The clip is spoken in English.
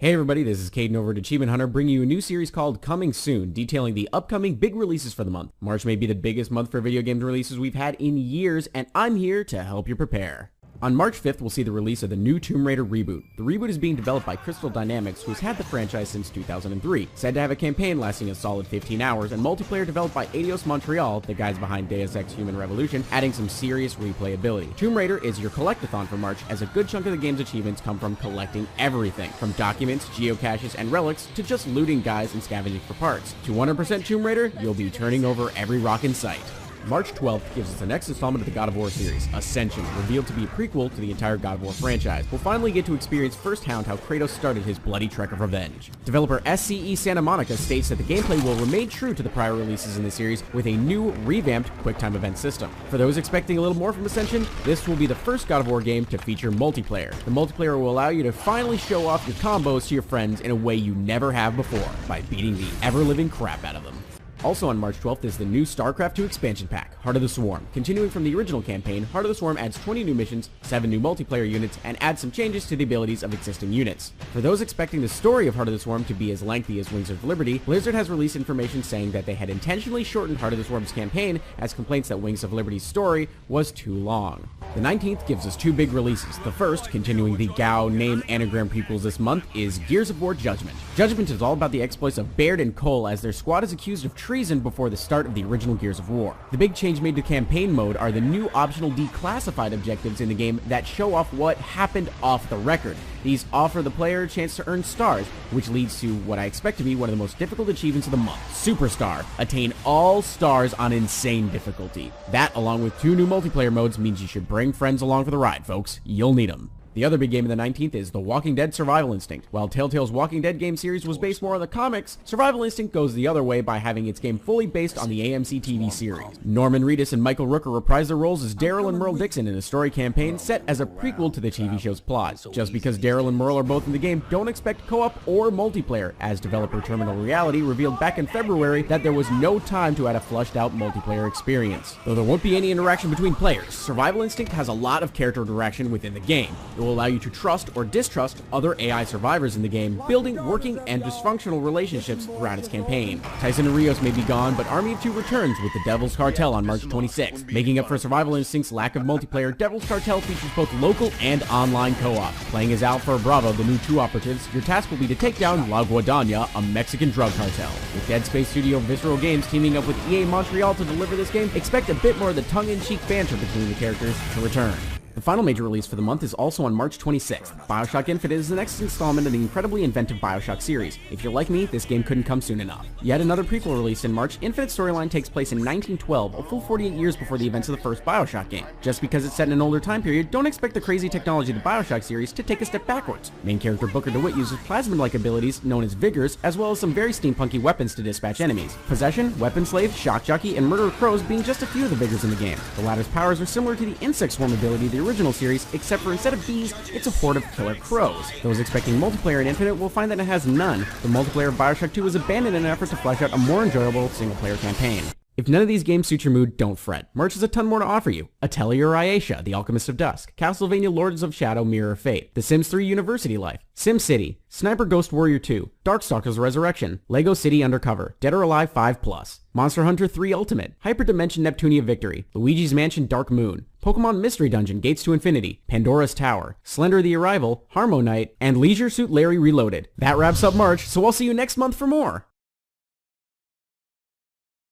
Hey everybody, this is Caden over at Achievement Hunter bringing you a new series called Coming Soon, detailing the upcoming big releases for the month. March may be the biggest month for video game releases we've had in years, and I'm here to help you prepare. On March 5th, we'll see the release of the new Tomb Raider reboot. The reboot is being developed by Crystal Dynamics, who's had the franchise since 2003. Said to have a campaign lasting a solid 15 hours, and multiplayer developed by Eidos Montreal, the guys behind Deus Ex Human Revolution, adding some serious replayability. Tomb Raider is your collectathon for March, as a good chunk of the game's achievements come from collecting everything, from documents, geocaches, and relics, to just looting guys and scavenging for parts. To 100% Tomb Raider, you'll be turning over every rock in sight. March 12th gives us the next installment of the God of War series, Ascension, revealed to be a prequel to the entire God of War franchise. We'll finally get to experience firsthand how Kratos started his bloody trek of revenge. Developer SCE Santa Monica states that the gameplay will remain true to the prior releases in the series with a new, revamped QuickTime event system. For those expecting a little more from Ascension, this will be the first God of War game to feature multiplayer. The multiplayer will allow you to finally show off your combos to your friends in a way you never have before, by beating the ever-living crap out of them. Also on March 12th is the new StarCraft II expansion pack, Heart of the Swarm. Continuing from the original campaign, Heart of the Swarm adds 20 new missions, 7 new multiplayer units, and adds some changes to the abilities of existing units. For those expecting the story of Heart of the Swarm to be as lengthy as Wings of Liberty, Blizzard has released information saying that they had intentionally shortened Heart of the Swarm's campaign as complaints that Wings of Liberty's story was too long. The 19th gives us two big releases. The first, continuing the GAO name anagram prequels this month, is Gears of War Judgment. Judgment is all about the exploits of Baird and Cole as their squad is accused of treason before the start of the original Gears of War. The big change made to campaign mode are the new optional declassified objectives in the game that show off what happened off the record. These offer the player a chance to earn stars, which leads to what I expect to be one of the most difficult achievements of the month, Superstar. Attain all stars on insane difficulty. That, along with 2 new multiplayer modes, means you should bring friends along for the ride, folks. You'll need them. The other big game of the 19th is The Walking Dead Survival Instinct. While Telltale's Walking Dead game series was based more on the comics, Survival Instinct goes the other way by having its game fully based on the AMC TV series. Norman Reedus and Michael Rooker reprise their roles as Daryl and Merle Dixon in a story campaign set as a prequel to the TV show's plot. Just because Daryl and Merle are both in the game, don't expect co-op or multiplayer, as developer Terminal Reality revealed back in February that there was no time to add a flushed-out multiplayer experience. Though there won't be any interaction between players, Survival Instinct has a lot of character interaction within the game. It will allow you to trust or distrust other AI survivors in the game, building working and dysfunctional relationships throughout its campaign. Tyson and Rios may be gone, but Army of Two returns with the Devil's Cartel on March 26th. Making up for Survival Instinct's lack of multiplayer, Devil's Cartel features both local and online co-op. Playing as Alpha Bravo, the new 2 operatives, your task will be to take down La Guadaña, a Mexican drug cartel. With Dead Space studio Visceral Games teaming up with EA Montreal to deliver this game, expect a bit more of the tongue-in-cheek banter between the characters to return. The final major release for the month is also on March 26th. BioShock Infinite is the next installment of the incredibly inventive BioShock series. If you're like me, this game couldn't come soon enough. Yet another prequel released in March, Infinite's storyline takes place in 1912, a full 48 years before the events of the first BioShock game. Just because it's set in an older time period, don't expect the crazy technology of the BioShock series to take a step backwards. Main character Booker DeWitt uses plasmid-like abilities known as Vigors, as well as some very steampunky weapons to dispatch enemies. Possession, Weapon Slave, Shock Jockey, and Murder of Crows being just a few of the Vigors in the game. The latter's powers are similar to the Insect Swarm ability of the original series, except for instead of bees, it's a horde of killer crows. Those expecting multiplayer in Infinite will find that it has none. The multiplayer of BioShock 2 was abandoned in an effort to flesh out a more enjoyable single-player campaign. If none of these games suit your mood, don't fret. March has a ton more to offer you. Atelier Ayesha, The Alchemist of Dusk, Castlevania Lords of Shadow Mirror of Fate, The Sims 3 University Life, SimCity, Sniper Ghost Warrior 2, Darkstalkers Resurrection, Lego City Undercover, Dead or Alive 5+, Monster Hunter 3 Ultimate, Hyperdimension Neptunia Victory, Luigi's Mansion Dark Moon, Pokemon Mystery Dungeon Gates to Infinity, Pandora's Tower, Slender the Arrival, Harmonite, and Leisure Suit Larry Reloaded. That wraps up March, so I'll see you next month for more!